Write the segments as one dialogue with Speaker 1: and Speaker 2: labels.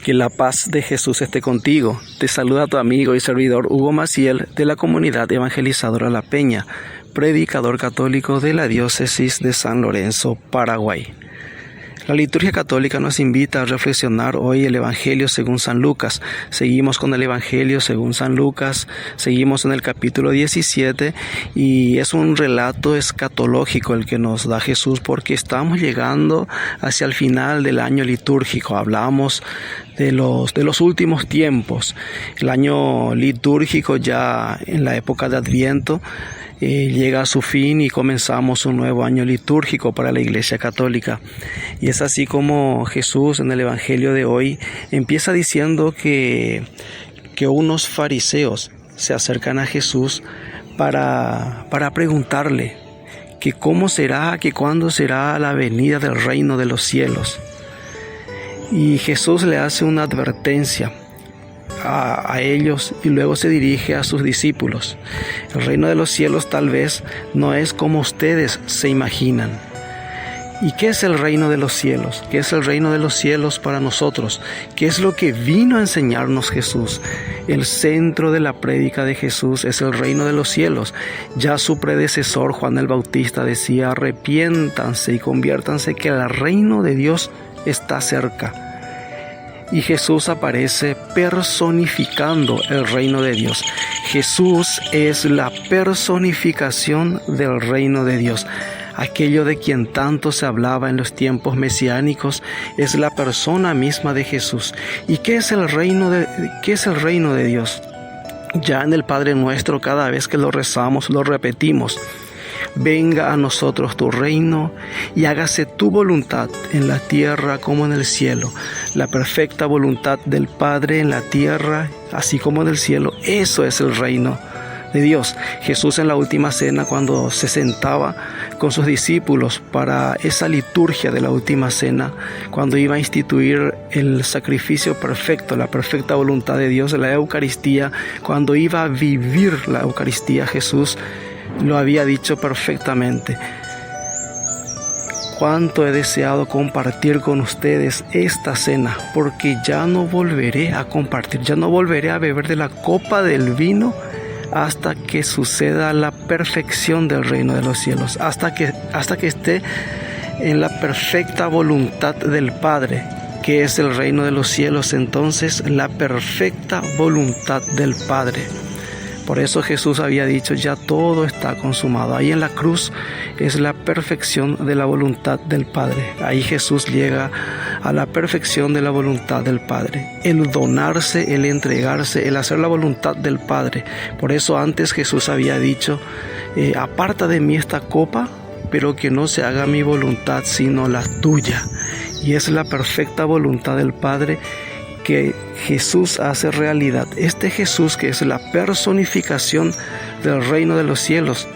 Speaker 1: Que la paz de Jesús esté contigo. Te saluda tu amigo y servidor Hugo Maciel de la Comunidad Evangelizadora La Peña, predicador católico de la Diócesis de San Lorenzo, Paraguay. La liturgia católica nos invita a reflexionar hoy el Evangelio según San Lucas. Seguimos con el Evangelio según San Lucas, seguimos en el capítulo 17 y es un relato escatológico el que nos da Jesús porque estamos llegando hacia el final del año litúrgico. Hablamos de los últimos tiempos. El año litúrgico ya en la época de Adviento llega a su fin y comenzamos un nuevo año litúrgico para la Iglesia Católica. Y es así como Jesús en el Evangelio de hoy empieza diciendo que unos fariseos se acercan a Jesús para preguntarle que cómo será, que cuándo será la venida del reino de los cielos. Y Jesús le hace una advertencia a ellos y luego se dirige a sus discípulos. El reino de los cielos tal vez no es como ustedes se imaginan. ¿Y qué es el reino de los cielos? ¿Qué es el reino de los cielos para nosotros? ¿Qué es lo que vino a enseñarnos Jesús? El centro de la prédica de Jesús es el reino de los cielos. Ya su predecesor Juan el Bautista decía: arrepiéntanse y conviértanse que el reino de Dios está cerca. Y Jesús aparece personificando el reino de Dios. Jesús es la personificación del reino de Dios. Aquello de quien tanto se hablaba en los tiempos mesiánicos es la persona misma de Jesús. ¿Y qué es el reino de Dios? Ya en el Padre Nuestro, cada vez que lo rezamos, lo repetimos. Venga a nosotros tu reino y hágase tu voluntad en la tierra como en el cielo. La perfecta voluntad del Padre en la tierra, así como en el cielo. Eso es el reino de Dios. Jesús en la última cena, cuando se sentaba con sus discípulos para esa liturgia de la última cena, cuando iba a instituir el sacrificio perfecto, la perfecta voluntad de Dios, la Eucaristía, cuando iba a vivir la Eucaristía, Jesús lo había dicho perfectamente. Cuánto he deseado compartir con ustedes esta cena, porque ya no volveré a compartir, ya no volveré a beber de la copa del vino hasta que suceda la perfección del reino de los cielos, hasta que esté en la perfecta voluntad del Padre, que es el reino de los cielos. Entonces, la perfecta voluntad del Padre. Por eso Jesús había dicho: ya todo está consumado. Ahí en la cruz es la perfección de la voluntad del Padre. Ahí Jesús llega a la perfección de la voluntad del Padre. El donarse, el entregarse, el hacer la voluntad del Padre. Por eso antes Jesús había dicho: aparta de mí esta copa, pero que no se haga mi voluntad sino la tuya. Y es la perfecta voluntad del Padre que Jesús hace realidad. Este Jesús, que es la personificación del reino de los cielos,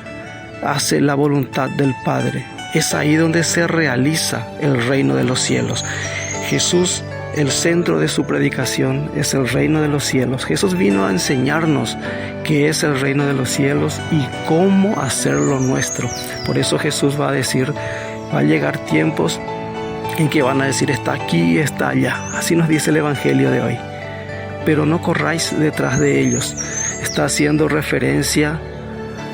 Speaker 1: hace la voluntad del Padre. Es ahí donde se realiza el reino de los cielos. Jesús, el centro de su predicación es el reino de los cielos. Jesús vino a enseñarnos qué es el reino de los cielos y cómo hacerlo nuestro. Por eso Jesús va a decir: va a llegar tiempos en que van a decir: está aquí, está allá. Así nos dice el Evangelio de hoy. Pero no corráis detrás de ellos. Está haciendo referencia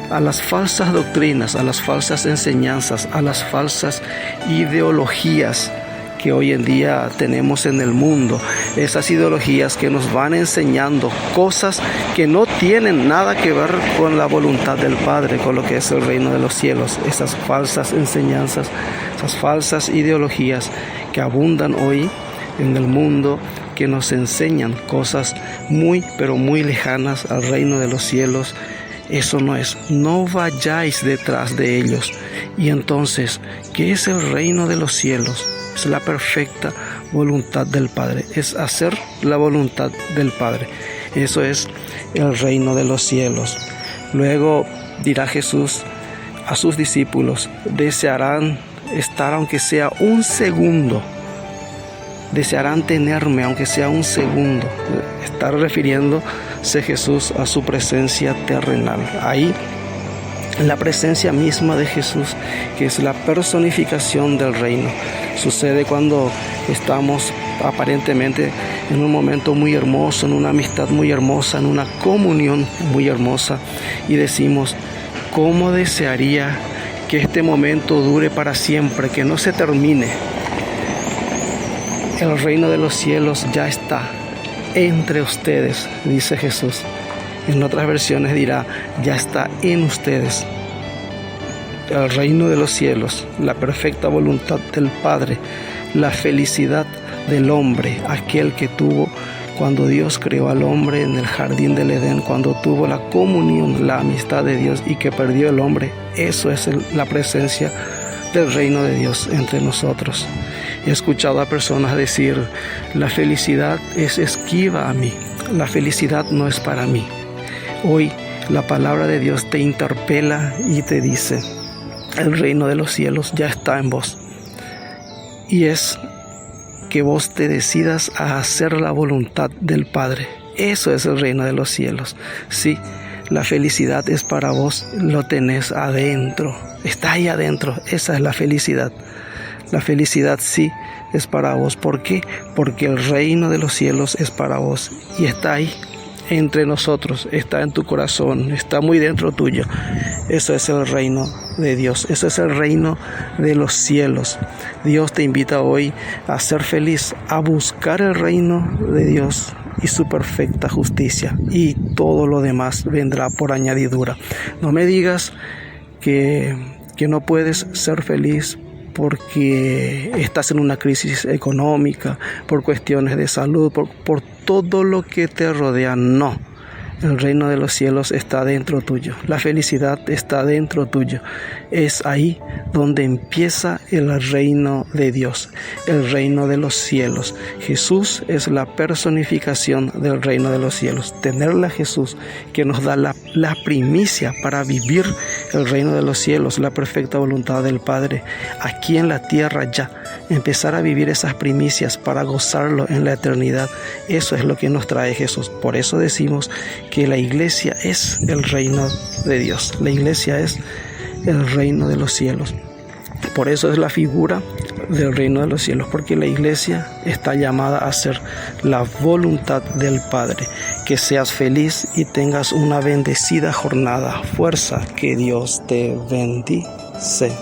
Speaker 1: a las falsas doctrinas, a las falsas enseñanzas, a las falsas ideologías que hoy en día tenemos en el mundo. Esas ideologías que nos van enseñando cosas que no tienen nada que ver con la voluntad del Padre, con lo que es el reino de los cielos. Esas falsas enseñanzas, esas falsas ideologías que abundan hoy en el mundo, que nos enseñan cosas muy, pero muy lejanas al reino de los cielos. Eso no es. No vayáis detrás de ellos. Y entonces, ¿qué es el reino de los cielos? Es la perfecta voluntad del Padre. Es hacer la voluntad del Padre. Eso es el reino de los cielos. Luego dirá Jesús a sus discípulos: desearán estar aunque sea un segundo. Desearán tenerme aunque sea un segundo. Está refiriéndose Jesús a su presencia terrenal. Ahí la presencia misma de Jesús, que es la personificación del reino. Sucede cuando estamos aparentemente en un momento muy hermoso, en una amistad muy hermosa, en una comunión muy hermosa, y decimos: ¿cómo desearía que este momento dure para siempre, que no se termine? El reino de los cielos ya está entre ustedes, dice Jesús. En otras versiones dirá: ya está en ustedes. El reino de los cielos, la perfecta voluntad del Padre, la felicidad del hombre, aquel que tuvo cuando Dios creó al hombre en el jardín del Edén, cuando tuvo la comunión, la amistad de Dios y que perdió el hombre. Eso es la presencia del reino de Dios entre nosotros. He escuchado a personas decir: la felicidad es esquiva a mí, la felicidad no es para mí. Hoy la palabra de Dios te interpela y te dice: el reino de los cielos ya está en vos. Y es que vos te decidas a hacer la voluntad del Padre. Eso es el reino de los cielos. Sí, la felicidad es para vos, lo tenés adentro, está ahí adentro, esa es la felicidad. La felicidad sí es para vos. ¿Por qué? Porque el reino de los cielos es para vos y está ahí entre nosotros, está en tu corazón, está muy dentro tuyo. Eso es el reino de Dios, eso es el reino de los cielos. Dios te invita hoy a ser feliz, a buscar el reino de Dios y su perfecta justicia, y todo lo demás vendrá por añadidura. No me digas que no puedes ser feliz porque estás en una crisis económica, por cuestiones de salud, por todo lo que te rodea. No, el reino de los cielos está dentro tuyo, la felicidad está dentro tuyo. Es ahí donde empieza el reino de Dios, el reino de los cielos. Jesús es la personificación del reino de los cielos. Tenerle a Jesús, que nos da la primicia para vivir el reino de los cielos, la perfecta voluntad del Padre, aquí en la tierra ya. Empezar a vivir esas primicias para gozarlo en la eternidad. Eso es lo que nos trae Jesús. Por eso decimos que la iglesia es el reino de Dios. La iglesia es el reino de los cielos. Por eso es la figura del reino de los cielos, porque la iglesia está llamada a hacer la voluntad del Padre. Que seas feliz y tengas una bendecida jornada. Fuerza, que Dios te bendice.